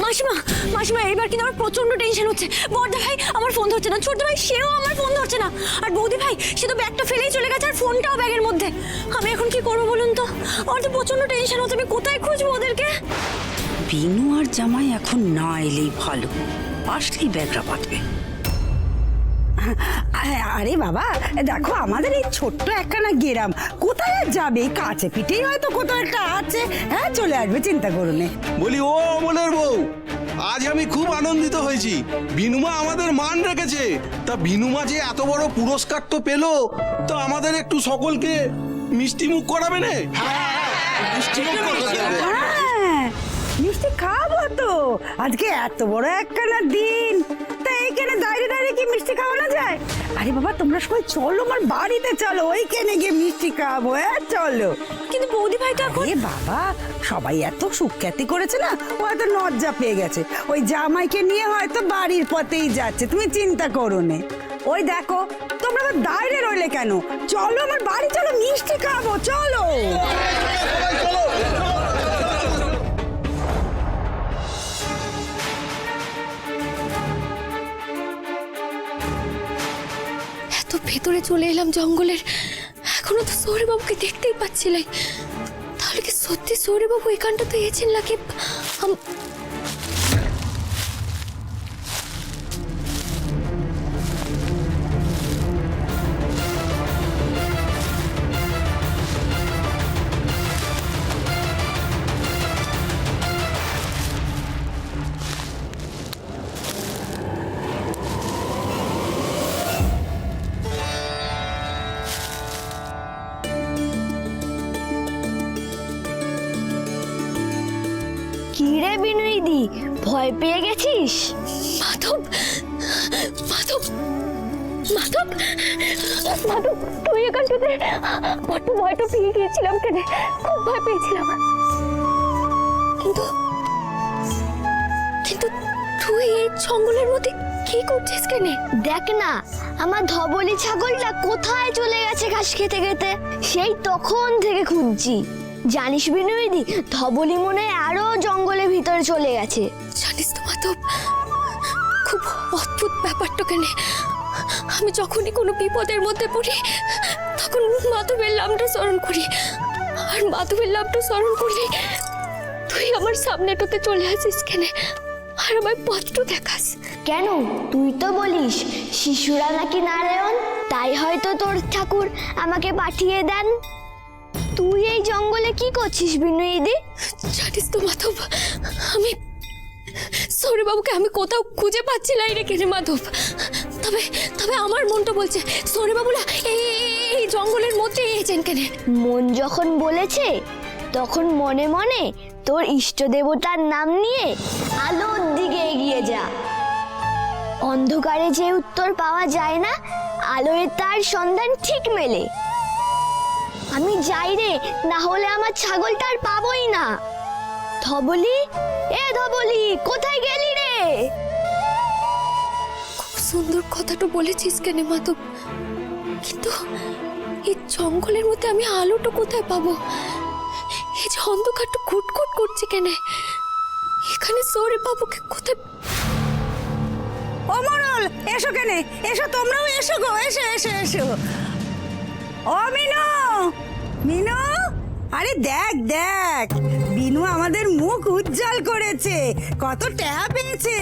মাসিমা মাসিমা এবার কিন্তু আমার প্রচন্ড টেনশন হচ্ছে। বড়দা ভাই আমার ফোন ধরছে না, ছোট ভাই সেও আমার ফোন ধরছে না, আর বৌদি ভাই সে তো ব্যাগটা ফেলেই চলে গেছে, আর ফোনটাও ব্যাগের মধ্যে। আমি এখন কি করবো বলুন তো? আমার তো প্রচন্ড টেনশন হচ্ছে, আমি কোথায় খুঁজবো ওদেরকে? বিনু আর জামাই এখন না এলেই ভালো, আসলেই ব্যাগরা বাঁধবে। আরে বাবা দেখো, আমাদের এই ছোট্ট একখানা গ্রাম, কোথায় আর যাবে? কাছে পিঠেই হয়তো কোথাও একটা আছে, হ্যাঁ চলে আসবে, চিন্তা করো না। বলি ও অমলের বউ, আজ আমি খুব আনন্দিত হয়েছি। বিনুমা আমাদের মান রেখেছে। তা বিনুমা যে এত বড় পুরস্কার তো পেলো, তো আমাদের একটু সকলকে মিষ্টি মুখ করাবে না? মিষ্টি মুখ করাবে। হ্যাঁ মিষ্টি খাবো তো, আজকে এত বড় একখানা দিন, তা এইখানে দাঁড়িয়ে দাঁড়িয়ে কি মিষ্টি খাওয়ানো যায়? আরে বাবা তোমরা সবাই চলো, আমার বাড়িতে চলো, ওইখানে গিয়ে মিষ্টি খাবো। হ্যাঁ চলো। কিন্তু বৌদি ভাই তো এখন। এ বাবা, সবাই এত সুখ্যাতি করেছে না, ও হয়তো লজ্জা পেয়ে গেছে, ওই জামাইকে নিয়ে হয়তো বাড়ির পথেই যাচ্ছে, তুমি চিন্তা করো না। ওই দেখো তোমরা আবার দাঁড়িয়ে রইলে কেন? চলো আমার বাড়ি চলো, মিষ্টি খাবো, চলো। এত ভেতরে চলে এলাম জঙ্গলের, এখনো তো সৌরবাবুকে দেখতেই পাচ্ছি না। তাহলে কি সত্যি সৌরবাবু এখানটাতে এসেছেন নাকি? কি রে বিনুইদি, ভয় পেয়ে গেছিস? মাধব মাধব মাধব মাধব, তুই এখানটাতে? বড্ড ভয়টা পেয়ে গিয়েছিলাম, কেন খুব ভয় পেয়েছিলাম। কিন্তু কিন্তু তুই এই জঙ্গলের মধ্যে কি করছিস কেন? দেখ না, আমার ধবলি ছাগলটা কোথায় চলে গেছে ঘাস খেতে খেতে, সেই তখন থেকে খুঁজছি। জানিস বিনুইদি, ধবলি মনে হয় আরো জঙ্গলের ভিতরে চলে গেছে। জানিস তো মাধব, খুব অদ্ভুত ব্যাপারটা কেন, আমি যখনই কোনো বিপদের মধ্যে পড়ি তখন মাধবের নামটা স্মরণ করি, আর মাধবের নামটা স্মরণ করলে তুই আমার সামনেটাতে চলে আসিস কেন, আর আমায় পথটা দেখাস। কেন, তুই তো বলিস শিশুরা নাকি নারায়ণ, তাই হয়তো তোর ঠাকুর আমাকে পাঠিয়ে দেন। তুই এই জঙ্গলে কি করছিস বিনুইদি? জানিস তো মাধব, আমি সৌরবাবুকে আমি কোথাও খুঁজে পাচ্ছি না রে কেন মাধব। তবে তবে আমার মনটা বলছে সৌরবাবুরা এই জঙ্গলের মধ্যে এসেছেন কেন। মন যখন বলেছে, তখন মনে মনে তোর ইষ্ট দেবতার নাম নিয়ে আলোর দিকে এগিয়ে যা। অন্ধকারে যে উত্তর পাওয়া যায় না, আলোয় তার সন্ধান ঠিক মেলে। আমি যাই রে, না হলে আমার ছাগলটা আর পাবোই না। ধবলি, এ ধবলি, কোথায় গেলি রে? খুব সুন্দর কথাটা বলেছিস কেন মাধব, কিন্তু এই জঙ্গলের মধ্যে আমি আলোটা কোথায় পাবো? এই যে অন্ধকারটা ঘুটঘুট করছে কেন, এখানে সৌরবাবুকে কোথায়? ও মরল, এসো কেন, এসো তোমরাও এসো গো, এসো এসো এসো। ও মিনু, মিনু, আরে দেখ দেখ, বিনু আমাদের মুখ উজ্জ্বল করেছে, কত ট্যাপ পেয়েছে।